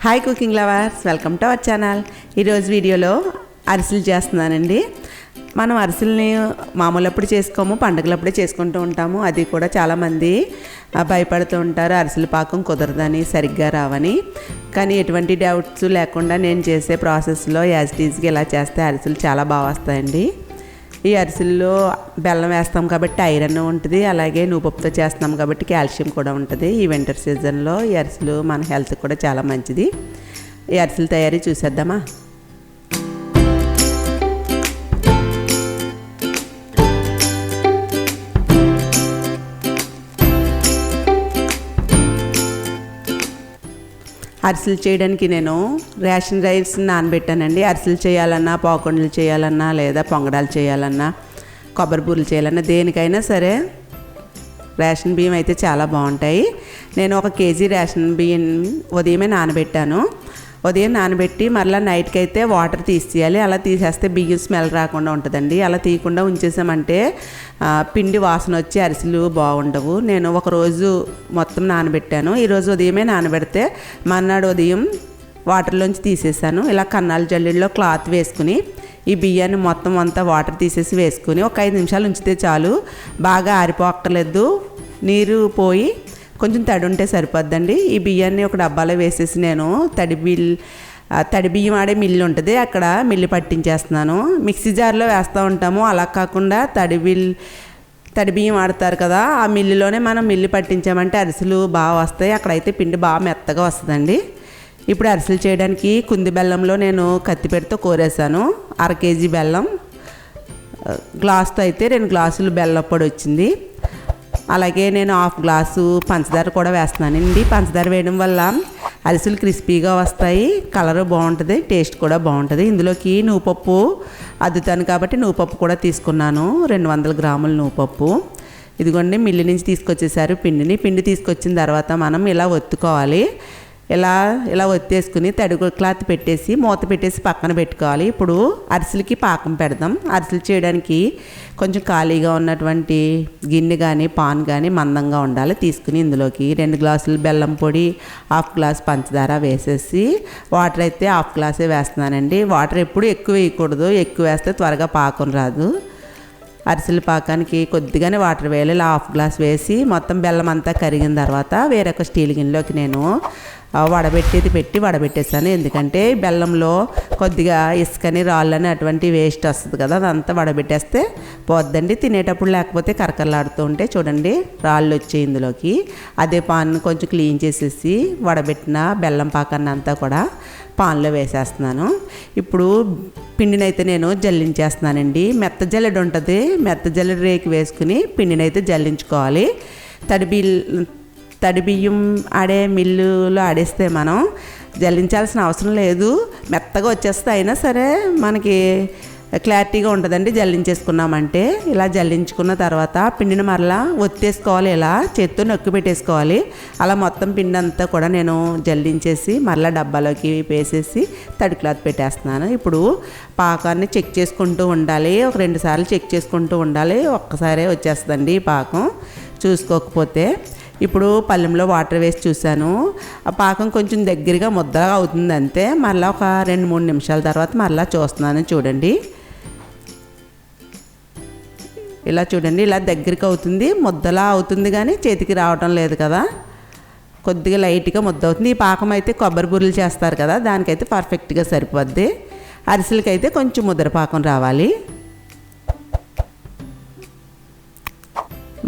Hi cooking lovers, welcome to our channel. ఈరోజు వీడియోలో అరిసెలు చేస్తున్నానండి. మనం అరిసెల్ని మామూలప్పుడు చేసుకోము, పండుగలప్పుడే చేసుకుంటూ ఉంటాము. అది కూడా చాలామంది భయపడుతూ ఉంటారు, అరిసెల పాకం కుదరదని, సరిగ్గా రావని. కానీ ఎటువంటి డౌట్స్ లేకుండా నేను చేసే ప్రాసెస్లో యాజ్ ఇట్ ఈజ్గా ఇలా చేస్తే అరిసెలు చాలా బాగా వస్తాయండి. ఈ అరిసెల్లో బెల్లం వేస్తాం కాబట్టి ఐరన్ ఉంటుంది, అలాగే నువ్వుపప్పుతో చేస్తున్నాం కాబట్టి కాల్షియం కూడా ఉంటుంది. ఈ వింటర్ సీజన్లో ఈ అరిసెలు మన హెల్త్కి కూడా చాలా మంచిది. ఈ అరిసెల తయారీ చూసేద్దామా. అరిసెలు చేయడానికి నేను రేషన్ రైస్ నానబెట్టానండి. అరిసెలు చేయాలన్నా, పాకుండలు చేయాలన్నా, లేదా పొంగడాలు చేయాలన్నా, కొబ్బరి బూరెలు చేయాలన్నా, దేనికైనా సరే రేషన్ బియ్యం అయితే చాలా బాగుంటాయి. నేను 1 కేజీ రేషన్ బియ్యం ఉదయమే నానబెట్టాను. ఉదయం నానబెట్టి మరలా నైట్కి అయితే వాటర్ తీసేయాలి. అలా తీసేస్తే బియ్యం స్మెల్ రాకుండా ఉంటుందండి. అలా తీయకుండా ఉంచేసామంటే పిండి వాసన వచ్చి అరిసెలు బాగుండవు. నేను ఒకరోజు మొత్తం నానబెట్టాను. ఈరోజు ఉదయమే నానబెడితే మర్నాడు ఉదయం వాటర్లోంచి తీసేసాను. ఇలా కన్నాల జల్లెడలో క్లాత్ వేసుకుని ఈ బియ్యాన్ని మొత్తం అంతా వాటర్ తీసేసి వేసుకుని ఒక 5 నిమిషాలు ఉంచితే చాలు. బాగా ఆరిపోక్కర్లేదు, నీరు పోయి కొంచెం తడి ఉంటే సరిపోద్దండి. ఈ బియ్యాన్ని ఒక డబ్బాలో వేసేసి నేను తడి బియ్యం ఆడే మిల్లు ఉంటుంది, అక్కడ మిల్లు పట్టించేస్తున్నాను. మిక్సీ జార్లో వేస్తూ ఉంటాము, అలా కాకుండా తడి బియ్యం ఆడతారు కదా, ఆ మిల్లులోనే మనం మిల్లు పట్టించామంటే అరిసెలు బాగా వస్తాయి. అక్కడైతే పిండి బాగా మెత్తగా వస్తుందండి. ఇప్పుడు అరిసెలు చేయడానికి కుంది బెల్లంలో నేను కత్తిపెడితో కోరేసాను. 1/2 కేజీ బెల్లం, గ్లాస్తో అయితే 2 గ్లాసులు బెల్లం పొడి వచ్చింది. అలాగే నేను 1/2 గ్లాసు పంచదార కూడా వేస్తున్నానండి. పంచదార వేయడం వల్ల అరిసెలు క్రిస్పీగా వస్తాయి, కలర్ బాగుంటుంది, టేస్ట్ కూడా బాగుంటుంది. ఇందులోకి నువ్వుపప్పు అద్దుతాను కాబట్టి నువ్వుపప్పు కూడా తీసుకున్నాను. 200 గ్రాముల నువ్వుపప్పు. ఇదిగోండి, మిల్లు నుంచి తీసుకొచ్చేసారు పిండి తీసుకొచ్చిన తర్వాత మనం ఇలా ఒత్తుకోవాలి. ఇలా ఒత్తేసుకుని తడి క్లాత్ పెట్టేసి మూత పెట్టేసి పక్కన పెట్టుకోవాలి. ఇప్పుడు అరిసెలకి పాకం పెడదాం. అరిసెలు చేయడానికి కొంచెం ఖాళీగా ఉన్నటువంటి గిన్నె కానీ పాన్ కానీ మందంగా ఉండాలి. తీసుకుని ఇందులోకి 2 గ్లాసులు బెల్లం పొడి, 1/2 గ్లాస్ పంచదార వేసేసి వాటర్ అయితే 1/2 గ్లాసే వేస్తున్నానండి. వాటర్ ఎప్పుడు ఎక్కువ వేయకూడదు, ఎక్కువ వేస్తే త్వరగా పాకం రాదు. అరిసెల పాకానికి కొద్దిగానే వాటర్ వేయాలి. ఇలా 1/2 గ్లాస్ వేసి మొత్తం బెల్లం అంతా కరిగిన తర్వాత వేరొక స్టీల్ గిన్నెలోకి నేను వడబెట్టేసాను. ఎందుకంటే బెల్లంలో కొద్దిగా ఇసుకని రాళ్ళని అటువంటి వేస్ట్ వస్తుంది కదా, అదంతా వడబెట్టేస్తే పోద్దండి తినేటప్పుడు. లేకపోతే కరకరలాడుతూ ఉంటే చూడండి రాళ్ళు వచ్చాయి ఇందులోకి. అదే పాన్ కొంచెం క్లీన్ చేసేసి వడబెట్టిన బెల్లం పాకాన్ని అంతా కూడా పాన్లో వేసేస్తున్నాను. ఇప్పుడు పిండినైతే నేను జల్లించేస్తున్నానండి. మెత్త జల్లెడ ఉంటుంది, మెత్త జల్లెడ రేకి వేసుకుని పిండినైతే జల్లించుకోవాలి. తడి బియ్యం ఆడే మిల్లులో ఆడేస్తే మనం జల్లించాల్సిన అవసరం లేదు, మెత్తగా వచ్చేస్తే. అయినా సరే మనకి క్లారిటీగా ఉంటుందండి జల్లించేసుకున్నామంటే. ఇలా జల్లించుకున్న తర్వాత పిండిని మరలా ఒత్తేసుకోవాలి, ఇలా చేత్తో నొక్కి పెట్టేసుకోవాలి. అలా మొత్తం పిండి అంతా కూడా నేను జల్లించేసి మరలా డబ్బాలోకి వేసేసి తడి క్లాత్ పెట్టేస్తున్నాను. ఇప్పుడు పాకాన్ని చెక్ చేసుకుంటూ ఉండాలి, ఒక 2 సార్లు చెక్ చేసుకుంటూ ఉండాలి. ఒక్కసారే వచ్చేస్తుందండి ఈ పాకం చూసుకోకపోతే. ఇప్పుడు పళ్ళెంలో వాటర్ వేసి చూశాను, ఆ పాకం కొంచెం దగ్గరగా ముద్దగా అవుతుంది అంతే. మరలా ఒక 2-3 నిమిషాల తర్వాత మరలా చూస్తున్నాను. చూడండి, ఇలా చూడండి, ఇలా దగ్గరికి అవుతుంది, ముద్దలా అవుతుంది కానీ చేతికి రావటం లేదు కదా, కొద్దిగా లైట్గా ముద్ద అవుతుంది. ఈ పాకం అయితే కొబ్బరి బూరెలు చేస్తారు కదా, దానికైతే పర్ఫెక్ట్గా సరిపోద్ది. అరిసెలకైతే కొంచెం ముద్ర పాకం రావాలి.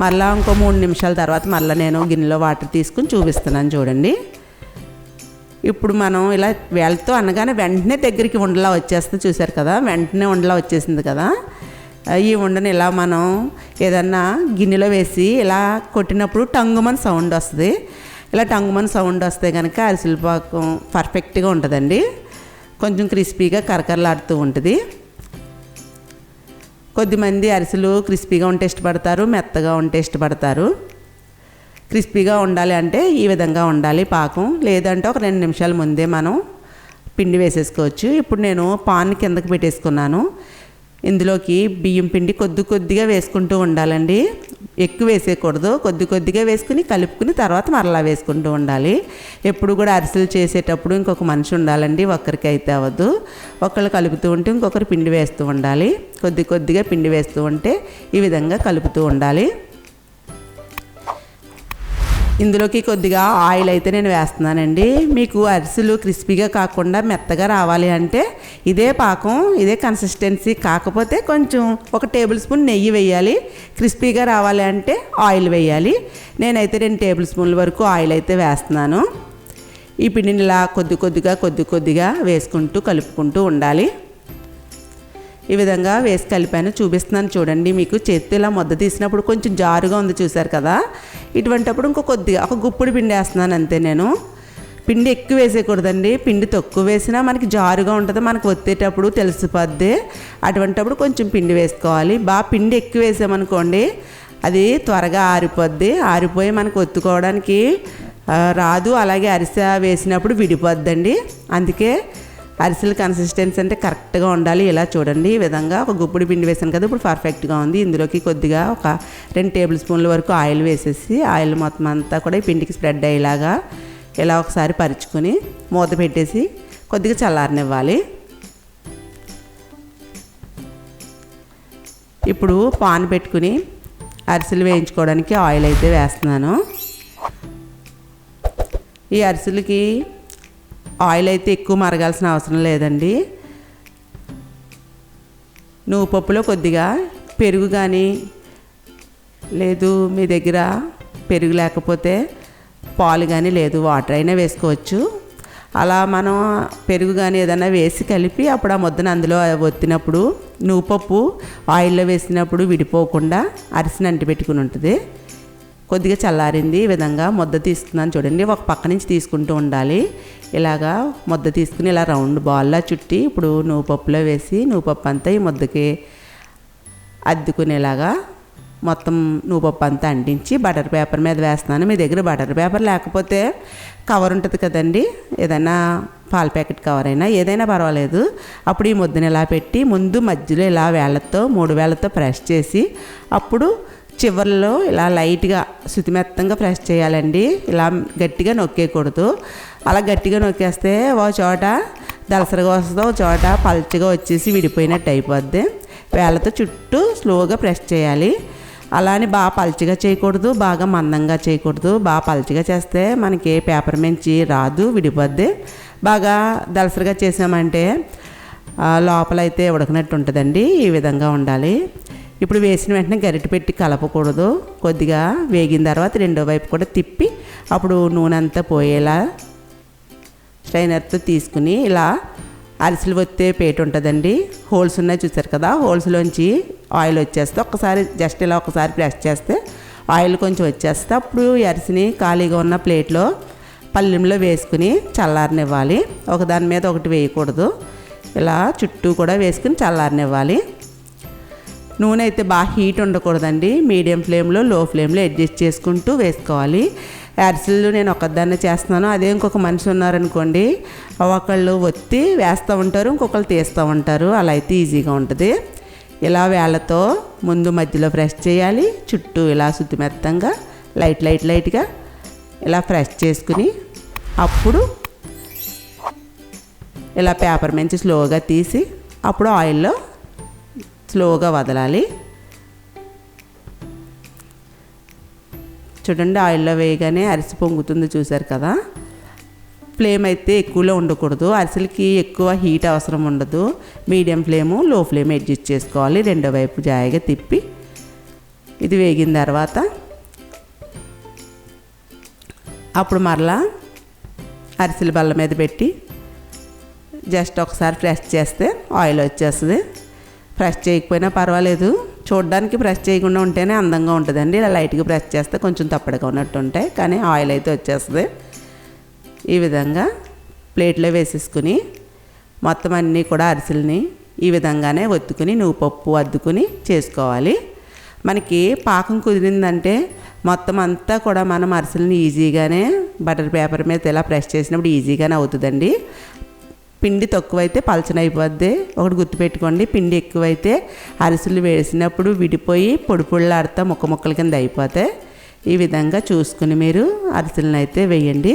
మరలా ఇంకో 3 నిమిషాల తర్వాత మరలా నేను గిన్నెలో వాటర్ తీసుకుని చూపిస్తున్నాను. చూడండి, ఇప్పుడు మనం ఇలా వేళ్ళతో అనగానే వెంటనే దగ్గరికి ఉండలా వచ్చేస్తుంది. చూసారు కదా, వెంటనే ఉండలా వచ్చేసింది కదా. ఈ ఉండని ఇలా మనం ఏదన్నా గిన్నెలో వేసి ఇలా కొట్టినప్పుడు టంగుమని సౌండ్ వస్తుంది. ఇలా టంగుమని సౌండ్ వస్తే కనుక అరిసెల పాకం పర్ఫెక్ట్గా ఉంటుందండి. కొంచెం క్రిస్పీగా కరకరలాడుతూ ఉంటుంది. కొద్దిమంది అరిసెలు క్రిస్పీగా ఉంటే ఇష్టపడతారు, మెత్తగా ఉంటే ఇష్టపడతారు. క్రిస్పీగా ఉండాలి అంటే ఈ విధంగా ఉండాలి పాకం, లేదంటే ఒక 2 నిమిషాల ముందే మనం పిండి వేసేసుకోవచ్చు. ఇప్పుడు నేను పాన్ కిందకి పెట్టేసుకున్నాను. ఇందులోకి బియ్యం పిండి కొద్దిగా వేసుకుంటూ ఉండాలండి. ఎక్కువ వేసేయకూడదు, కొద్దిగా వేసుకుని కలుపుకుని తర్వాత మరలా వేసుకుంటూ ఉండాలి. ఎప్పుడు కూడా అరిసెలు చేసేటప్పుడు ఇంకొక మనిషి ఉండాలండి, ఒక్కరికి అయితే అవ్వదు. ఒకళ్ళు కలుపుతూ ఉంటే ఇంకొకరు పిండి వేస్తూ ఉండాలి. కొద్దిగా పిండి వేస్తూ ఉంటే ఈ విధంగా కలుపుతూ ఉండాలి. ఇందులోకి కొద్దిగా ఆయిల్ అయితే నేను వేస్తున్నానండి. మీకు అరిసెలు క్రిస్పీగా కాకుండా మెత్తగా రావాలి అంటే ఇదే పాకం, ఇదే కన్సిస్టెన్సీ, కాకపోతే కొంచెం 1 టేబుల్ స్పూన్ నెయ్యి వేయాలి. క్రిస్పీగా రావాలి అంటే ఆయిల్ వేయాలి. నేనైతే 2 టేబుల్ స్పూన్ల వరకు ఆయిల్ అయితే వేస్తున్నాను. ఈ పిండిని ఇలా కొద్దిగా వేసుకుంటూ కలుపుకుంటూ ఉండాలి. ఈ విధంగా వేసి కలిపాను, చూపిస్తున్నాను చూడండి. మీకు చేత్తో ఇలా ముద్ద తీసినప్పుడు కొంచెం జారుగా ఉంది చూసారు కదా, ఇటువంటప్పుడు ఒక గుప్పుడు పిండి వేస్తున్నాను అంతే. నేను పిండి ఎక్కువ వేసేయకూడదండి, పిండి తక్కువ వేసినా మనకి జారుగా ఉంటుంది, మనకు ఒత్తేటప్పుడు తెలిసిపోద్ది. అటువంటప్పుడు కొంచెం పిండి వేసుకోవాలి. పిండి ఎక్కువ వేసామనుకోండి అది త్వరగా ఆరిపోద్ది, ఆరిపోయి మనకు ఒత్తుకోవడానికి రాదు. అలాగే అరిసె వేసినప్పుడు విడిపోద్దండి. అందుకే అరిసెల కన్సిస్టెన్సీ అంటే కరెక్ట్గా ఉండాలి. ఇలా చూడండి, ఈ విధంగా ఒక గుప్పుడు పిండి వేసాను కదా, ఇప్పుడు పర్ఫెక్ట్గా ఉంది. ఇందులోకి కొద్దిగా ఒక 2 టేబుల్ స్పూన్ల వరకు ఆయిల్ వేసేసి, ఆయిల్ మొత్తం అంతా కూడా ఈ పిండికి స్ప్రెడ్ అయ్యేలాగా ఇలా ఒకసారి పరుచుకొని మూత పెట్టేసి కొద్దిగా చల్లారనివ్వాలి. ఇప్పుడు పాన్ పెట్టుకుని అరిసెలు వేయించుకోవడానికి ఆయిల్ అయితే వేస్తున్నాను. ఈ అరిసెలకి ఆయిల్ అయితే ఎక్కువ మరగాల్సిన అవసరం లేదండి. నువ్వుపప్పులో కొద్దిగా పెరుగు కానీ, లేదు మీ దగ్గర పెరుగు లేకపోతే పాలు కానీ, లేదు వాటర్ అయినా వేసుకోవచ్చు. అలా మనం పెరుగు కానీ ఏదైనా వేసి కలిపి అప్పుడు ఆ ముద్దను అందులో ఒత్తినప్పుడు నువ్వుపప్పు ఆయిల్లో వేసినప్పుడు విడిపోకుండా అరిసెని అంటిపెట్టుకుని ఉంటుంది. కొద్దిగా చల్లారింది. ఈ విధంగా ముద్ద తీసుకున్నాను చూడండి, ఒక పక్క నుంచి తీసుకుంటూ ఉండాలి. ఇలాగా ముద్ద తీసుకుని ఇలా రౌండ్ బాల్లా చుట్టి ఇప్పుడు నువ్వుపప్పులో వేసి నువ్వుపప్పు అంతా ఈ ముద్దకి అద్దుకునేలాగా మొత్తం నువ్వుపప్పు అంతా అంటించి బటర్ పేపర్ మీద వేస్తున్నాను. మీ దగ్గర బటర్ పేపర్ లేకపోతే కవర్ ఉంటుంది కదండి, ఏదైనా పాల ప్యాకెట్ కవర్ అయినా ఏదైనా పర్వాలేదు. అప్పుడు ఈ ముద్దను ఇలా పెట్టి ముందు మధ్యలో ఇలా 3 వేళ్ళతో ప్రెస్ చేసి అప్పుడు చివర్లో ఇలా లైట్గా శుతిమెత్తంగా ప్రెస్ చేయాలండి. ఇలా గట్టిగా నొక్కేయకూడదు. అలా గట్టిగా నొక్కేస్తే ఓ చోట దలసరగా వస్తుంది, ఒక చోట పల్చగా వచ్చేసి విడిపోయినట్టు అయిపోద్ది. వేళ్ళతో చుట్టూ స్లోగా ప్రెస్ చేయాలి. అలానే బాగా పల్చగా చేయకూడదు, బాగా మందంగా చేయకూడదు. బాగా పల్చగా చేస్తే మనకి పేపర్ మించి రాదు, విడిపోద్ది. బాగా దలసరగా చేసామంటే లోపలైతే ఉడకనట్టు ఉంటుందండి. ఈ విధంగా ఉండాలి. ఇప్పుడు వేసిన వెంటనే గరిటె పెట్టి కలపకూడదు. కొద్దిగా వేగిన తర్వాత రెండో వైపు కూడా తిప్పి అప్పుడు నూనె అంతా పోయేలా స్ట్రైనర్తో తీసుకుని ఇలా అరిసెలు ఒత్తే పేట ఉంటుందండి, హోల్స్ ఉన్నాయి చూసారు కదా, హోల్స్లోంచి ఆయిల్ వచ్చేస్తే జస్ట్ ఇలా ఒకసారి ప్రెస్ చేస్తే ఆయిల్ కొంచెం వచ్చేస్తే అప్పుడు ఈ అరిసెని ఖాళీగా ఉన్న ప్లేట్లో పళ్ళెంలో వేసుకుని చల్లారనివ్వాలి. ఒకదాని మీద ఒకటి వేయకూడదు, ఇలా చుట్టూ కూడా వేసుకుని చల్లారనివ్వాలి. నూనె అయితే బాగా హీట్ ఉండకూడదండి, మీడియం ఫ్లేమ్లో లో ఫ్లేమ్లో అడ్జస్ట్ చేసుకుంటూ వేసుకోవాలి. అరిసెలు నేను ఒక్కదాన్నే చేస్తున్నాను, అదే ఇంకొక మనిషి ఉన్నారనుకోండి ఒకళ్ళు ఒత్తి వేస్తూ ఉంటారు, ఇంకొకళ్ళు తీస్తూ ఉంటారు. అలా అయితే ఈజీగా ఉంటుంది. ఇలా వేళ్ళతో ముందు మధ్యలో ప్రెస్ చేయాలి, చుట్టూ ఇలా శుతిమెత్తంగా లైట్గా ఇలా ప్రెస్ చేసుకుని అప్పుడు ఇలా పేపర్ మంచి స్లోగా తీసి అప్పుడు ఆయిల్లో స్లోగా వదలాలి. చూడండి, ఆయిల్లో వేయగానే అరిసె పొంగుతుంది చూసారు కదా. ఫ్లేమ్ అయితే ఎక్కువలో ఉండకూడదు, అరిసెలకి ఎక్కువ హీట్ అవసరం ఉండదు. మీడియం ఫ్లేము లో ఫ్లేమ్ అడ్జస్ట్ చేసుకోవాలి. రెండో వైపు జాయిగా తిప్పి ఇది వేగిన తర్వాత అప్పుడు మరలా అరిసెల బల్ల మీద పెట్టి జస్ట్ ఒకసారి ప్రెస్ చేస్తే ఆయిల్ వచ్చేస్తుంది. ప్రెస్ చేయకపోయినా పర్వాలేదు, చూడడానికి ప్రెస్ చేయకుండా ఉంటేనే అందంగా ఉంటుందండి. ఇలా లైట్గా ప్రెస్ చేస్తే కొంచెం తప్పడగా ఉన్నట్టు ఉంటాయి, కానీ ఆయిల్ అయితే వచ్చేస్తుంది. ఈ విధంగా ప్లేట్లో వేసేసుకుని మొత్తం అన్నీ కూడా అరిసెలని ఈ విధంగానే ఒత్తుకుని నువ్వుపప్పు అద్దుకుని చేసుకోవాలి. మనకి పాకం కుదిరిందంటే మొత్తం అంతా కూడా మనం అరిసెలని ఈజీగానే బటర్ పేపర్ మీద ఇలా ప్రెస్ చేసినప్పుడు ఈజీగానే అవుతుందండి. పిండి తక్కువైతే పలచన అయిపోద్ది. ఒకటి గుర్తుపెట్టుకోండి, పిండి ఎక్కువైతే అరిసెలు వేసినప్పుడు విడిపోయి పొడి పొడిలాడుతా ముక్కల కింద అయిపోతాయి. ఈ విధంగా చూసుకుని మీరు అరిసెలను అయితే వేయండి.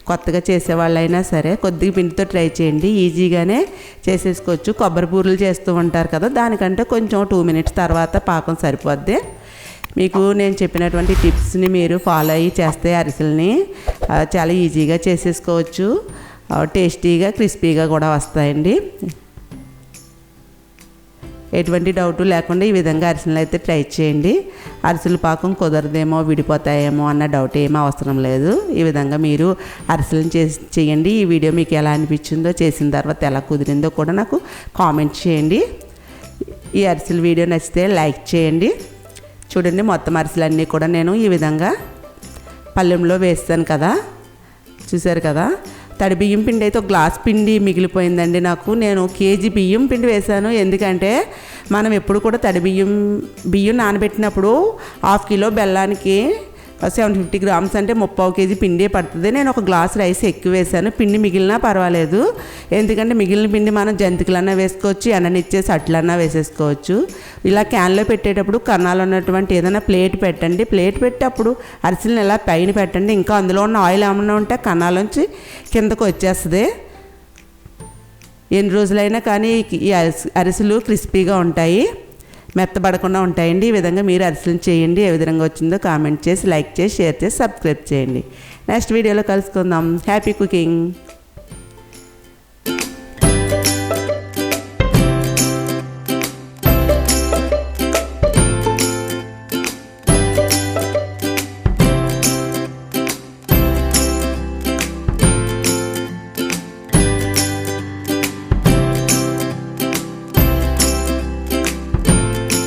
కొత్తగా చేసేవాళ్ళైనా సరే కొద్దిగా పిండితో ట్రై చేయండి, ఈజీగానే చేసేసుకోవచ్చు. కొబ్బరి బూరెలు చేస్తూ ఉంటారు కదా, దానికంటే కొంచెం 2 మినిట్స్ తర్వాత పాకం సరిపోద్ది. మీకు నేను చెప్పినటువంటి టిప్స్ని మీరు ఫాలో అయ్యి చేస్తే అరిసెలని చాలా ఈజీగా చేసేసుకోవచ్చు. టేస్టీగా క్రిస్పీగా కూడా వస్తాయండి. ఎటువంటి డౌటు లేకుండా ఈ విధంగా అరిసెలు అయితే ట్రై చేయండి. అరిసెలు పాకం కుదరదేమో, విడిపోతాయేమో అన్న డౌట్ ఏమీ అవసరం లేదు. ఈ విధంగా మీరు అరిసెలను చేయండి. ఈ వీడియో మీకు ఎలా అనిపించిందో, చేసిన తర్వాత ఎలా కుదిరిందో కూడా నాకు కామెంట్ చేయండి. ఈ అరిసెల వీడియో నచ్చితే లైక్ చేయండి. చూడండి, మొత్తం అరిసెలన్నీ కూడా నేను ఈ విధంగా పళ్ళెంలో వేస్తాను కదా, చూసారు కదా. తడి బియ్యం పిండి అయితే 1 గ్లాస్ పిండి మిగిలిపోయిందండి నాకు. నేను కేజీ బియ్యం పిండి వేశాను. ఎందుకంటే మనం ఎప్పుడు కూడా తడి బియ్యం నానబెట్టినప్పుడు 1/2 కిలో బెల్లానికి 750 గ్రామ్స్ అంటే 3/4 కేజీ పిండి పడుతుంది. నేను 1 గ్లాస్ రైస్ ఎక్కువ వేసాను. పిండి మిగిలినా పర్వాలేదు, ఎందుకంటే మిగిలిన పిండి మనం జంతికలన్నా వేసుకోవచ్చు, ఎండనిచ్చేసి అట్లన్నా వేసేసుకోవచ్చు. ఇలా క్యాన్లో పెట్టేటప్పుడు కన్నాలు ఉన్నటువంటి ఏదైనా ప్లేట్ పెట్టండి. ప్లేట్ పెట్టేటప్పుడు అరిసెలను ఇలా పైన పెట్టండి. ఇంకా అందులో ఉన్న ఆయిల్ ఏమన్నా ఉంటే కన్నాలోంచి కిందకు వచ్చేస్తుంది. ఎన్ని రోజులైనా కానీ ఈ అరిసెలు క్రిస్పీగా ఉంటాయి, మెత్తబడకుండా ఉంటాయండి. ఈ విధంగా మీరు అరిసెలను చేయండి. ఏ విధంగా వచ్చిందో కామెంట్ చేసి, లైక్ చేసి, షేర్ చేసి, సబ్స్క్రైబ్ చేయండి. నెక్స్ట్ వీడియోలో కలుసుకుందాం. Happy cooking.